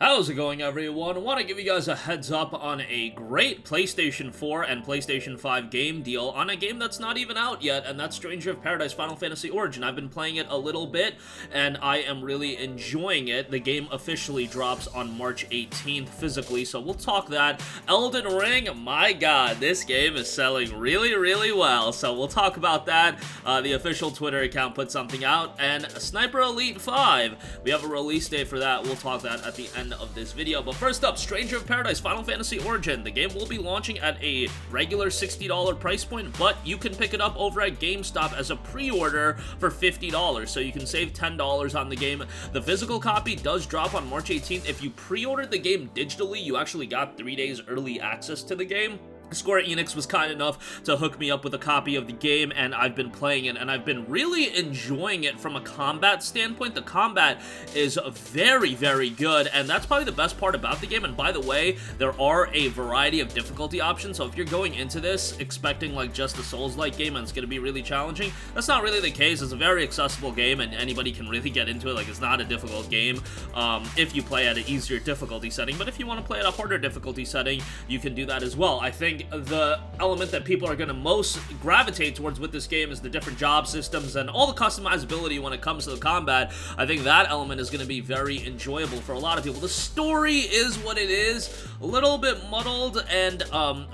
How's it going, everyone? I want to give you guys a heads up on a great PlayStation 4 and PlayStation 5 game deal on a game that's not even out yet, and that's Stranger of Paradise Final Fantasy Origin. I've been playing it a little bit, and I am really enjoying it. The game officially drops on March 18th physically, so we'll talk that. Elden Ring, my god, this game is selling really, really well, so we'll talk about that. The official Twitter account put something out, and Sniper Elite 5. We have a release date for that. We'll talk that at the end of this video. But first up, Stranger of Paradise Final Fantasy Origin. The game will be launching at a regular $60 price point, but you can pick it up over at GameStop as a pre-order for $50, so you can save $10 on the game. The physical copy does drop on March 18th. If you pre-ordered the game digitally, you actually got 3 days early access to the game. Square Enix was kind enough to hook me up with a copy of the game, and I've been playing it, and I've been really enjoying it from a combat standpoint. The combat is very, very good, and that's probably the best part about the game. And by the way, there are a variety of difficulty options, so if you're going into this expecting like just a Souls-like game and it's going to be really challenging, that's not really the case. It's a very accessible game, and anybody can really get into it. Like, it's not a difficult game if you play at an easier difficulty setting, but if you want to play at a harder difficulty setting, you can do that as well. I think the element that people are going to most gravitate towards with this game is the different job systems and all the customizability when it comes to the combat. I think that element is going to be very enjoyable for a lot of people. The story is what it is, a little bit muddled, and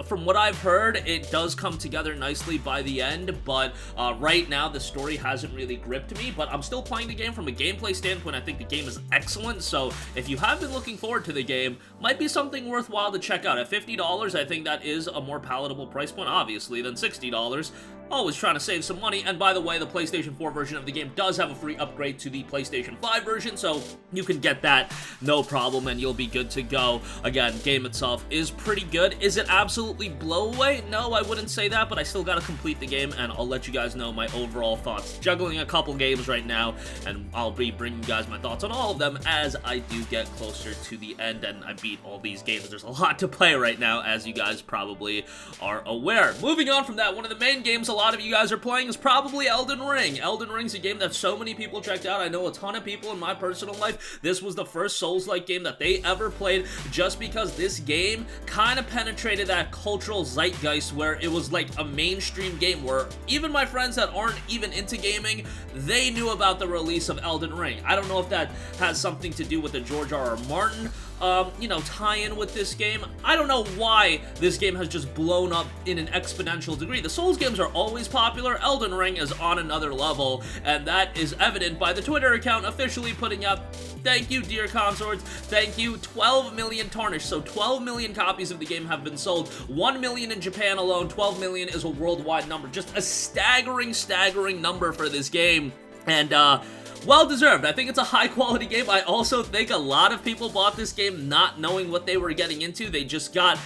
from what I've heard, it does come together nicely by the end, but right now the story hasn't really gripped me, but I'm still playing the game from a gameplay standpoint. I think the game is excellent, so if you have been looking forward to the game, might be something worthwhile to check out. At $50, I think that is a more palatable price point, obviously, than $60. Always trying to save some money. And by the way, the PlayStation 4 version of the game does have a free upgrade to the PlayStation 5 version, so you can get that no problem and you'll be good to go. Again, game itself is pretty good. Is it absolutely blow away? No, I wouldn't say that, but I still gotta complete the game, and I'll let you guys know my overall thoughts. Juggling a couple games right now, and I'll be bringing you guys my thoughts on all of them as I do get closer to the end and I beat all these games. There's a lot to play right now, as you guys probably are aware. Moving on from that, one of the main games a lot of you guys are playing is probably Elden Ring. Elden Ring's a game that so many people checked out. I know a ton of people in my personal life, this was the first Souls-like game that they ever played, just because this game kind of penetrated that cultural zeitgeist where it was like a mainstream game where even my friends that aren't even into gaming, they knew about the release of Elden Ring. I don't know if that has something to do with the George R.R. Martin tie-in with this game. I don't know why this game has just blown up in an exponential degree. The Souls games are always popular. Elden Ring is on another level, and that is evident by the Twitter account officially putting up, thank you, dear consorts, thank you, 12 million tarnished. So 12 million copies of the game have been sold. 1 million in Japan alone. 12 million is a worldwide number. Just a staggering number for this game. And, well-deserved. I think it's a high-quality game. I also think a lot of people bought this game not knowing what they were getting into. They just got,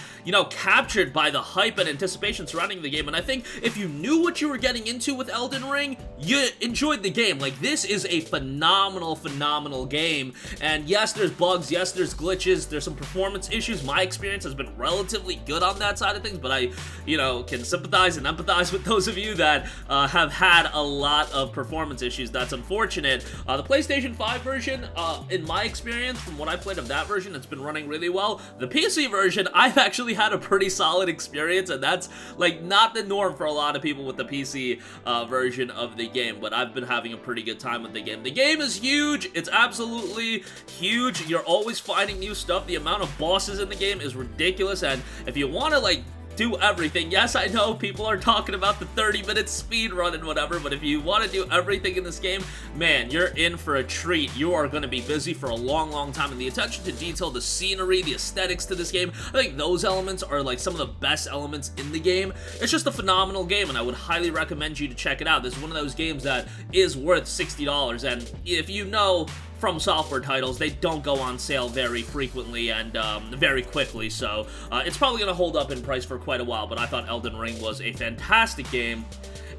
captured by the hype and anticipation surrounding the game. And I think if you knew what you were getting into with Elden Ring, you enjoyed the game. Like, this is a phenomenal game. And yes, there's bugs. Yes, there's glitches. There's some performance issues. My experience has been relatively good on that side of things, but I, can sympathize and empathize with those of you that have had a lot of performance issues. That's unfortunate. The PlayStation 5 version, in my experience, from what I played of that version, it's been running really well. The PC version, I've actually had a pretty solid experience, and that's, like, not the norm for a lot of people with the PC version of the game, but I've been having a pretty good time with the game. The game is huge. It's absolutely huge. You're always finding new stuff. The amount of bosses in the game is ridiculous, and if you want to, like, do everything. Yes, I know people are talking about the 30-minute speed run and whatever, but if you want to do everything in this game, man, you're in for a treat. You are going to be busy for a long time, and the attention to detail, the scenery, the aesthetics to this game, I think those elements are like some of the best elements in the game. It's just a phenomenal game, and I would highly recommend you to check it out. This is one of those games that is worth $60, and if you know From Software titles, they don't go on sale very frequently and very quickly, so it's probably going to hold up in price for quite a while, but I thought Elden Ring was a fantastic game.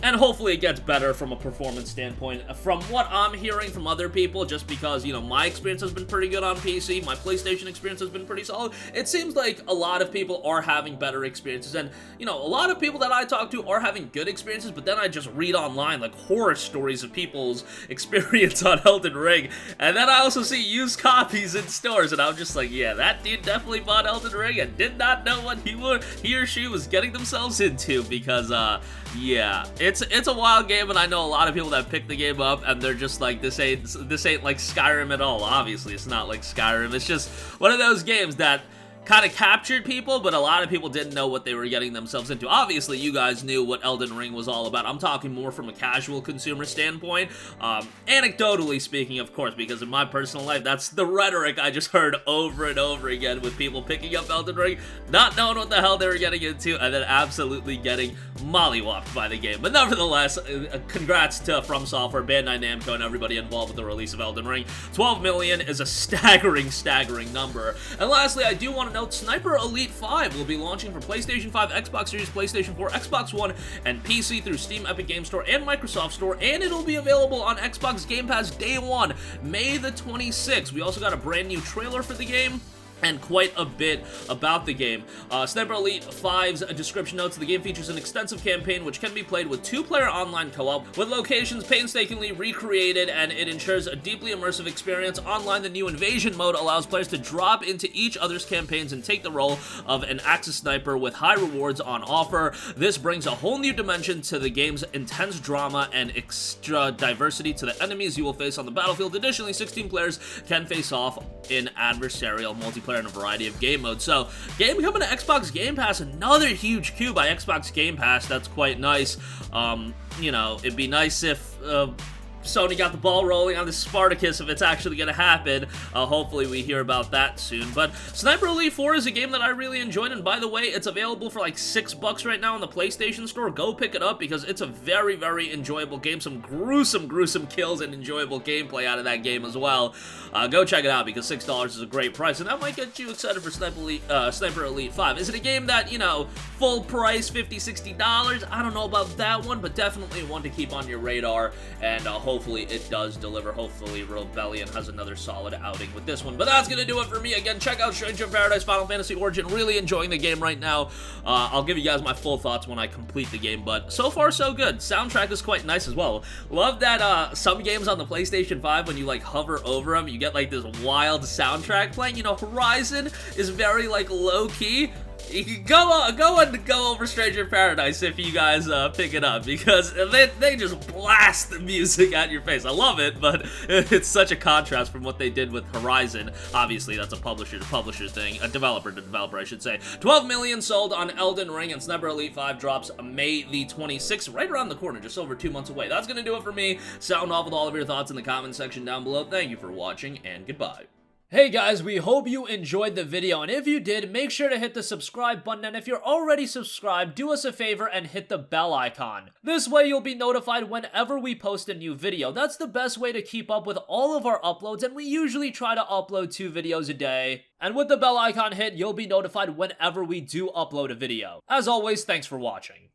and hopefully it gets better from a performance standpoint. From what I'm hearing from other people, just because, you know, my experience has been pretty good on PC, my PlayStation experience has been pretty solid, it seems like a lot of people are having better experiences, and, you know, a lot of people that I talk to are having good experiences, but then I just read online, like, horror stories of people's experience on Elden Ring, and then I also see used copies in stores, and I'm just like, yeah, that dude definitely bought Elden Ring and did not know what he or she was getting themselves into, because, yeah, it's a wild game, and I know a lot of people that pick the game up, and they're just like, this ain't like Skyrim at all. Obviously, it's not like Skyrim. It's just one of those games that kind of captured people, but a lot of people didn't know what they were getting themselves into. Obviously, you guys knew what Elden Ring was all about. I'm talking more from a casual consumer standpoint. Anecdotally speaking, of course, because in my personal life, that's the rhetoric I just heard over and over again with people picking up Elden Ring, not knowing what the hell they were getting into, and then absolutely getting mollywopped by the game. But nevertheless, congrats to From Software, Bandai Namco, and everybody involved with the release of Elden Ring. 12 million is a staggering number. And lastly, I do want to note, Sniper Elite 5 will be launching for PlayStation 5, Xbox Series, PlayStation 4, Xbox One, and PC through Steam, Epic Games Store, and Microsoft Store, and it'll be available on Xbox Game Pass day 1, May the 26th. We also got a brand new trailer for the game, and quite a bit about the game. Sniper Elite 5's description notes, the game features an extensive campaign which can be played with 2-player online co-op, with locations painstakingly recreated, and it ensures a deeply immersive experience. Online, the new Invasion mode allows players to drop into each other's campaigns and take the role of an Axis sniper with high rewards on offer. This brings a whole new dimension to the game's intense drama and extra diversity to the enemies you will face on the battlefield. Additionally, 16 players can face off in adversarial multiplayer in a variety of game modes. So, game coming to Xbox Game Pass, another huge coup by Xbox Game Pass. That's quite nice. You know, it'd be nice if Sony got the ball rolling on this Spartacus if it's actually going to happen. Hopefully we hear about that soon. But Sniper Elite 4 is a game that I really enjoyed, and by the way, it's available for like $6 right now on the PlayStation Store. Go pick it up because it's a very, very enjoyable game. Some gruesome kills and enjoyable gameplay out of that game as well. Go check it out because $6 is a great price, and that might get you excited for Sniper Elite 5. Is it a game that, you know, full price, $50, $60? I don't know about that one, but definitely one to keep on your radar, and hopefully it does deliver. Hopefully Rebellion has another solid outing with this one. But that's gonna do it for me. Again, check out Stranger in Paradise Final Fantasy Origin. Really enjoying the game right now. I'll give you guys my full thoughts when I complete the game, but so far so good. Soundtrack is quite nice as well. Love that some games on the PlayStation 5, when you like hover over them, you get like this wild soundtrack playing. You know, Horizon is very like low-key. You can go over Stranger in Paradise if you guys pick it up, because they just blast the music at your face. I love it, but it's such a contrast from what they did with Horizon. Obviously, that's a publisher-to-publisher thing, a developer-to-developer, I should say. 12 million sold on Elden Ring, and Sniper Elite 5 drops May the 26th, right around the corner, just over 2 months away. That's gonna do it for me. Sound off with all of your thoughts in the comment section down below. Thank you for watching, and goodbye. Hey guys, we hope you enjoyed the video, and if you did, make sure to hit the subscribe button, and if you're already subscribed, do us a favor and hit the bell icon. This way you'll be notified whenever we post a new video. That's the best way to keep up with all of our uploads, and we usually try to upload 2 videos a day. And with the bell icon hit, you'll be notified whenever we do upload a video. As always, thanks for watching.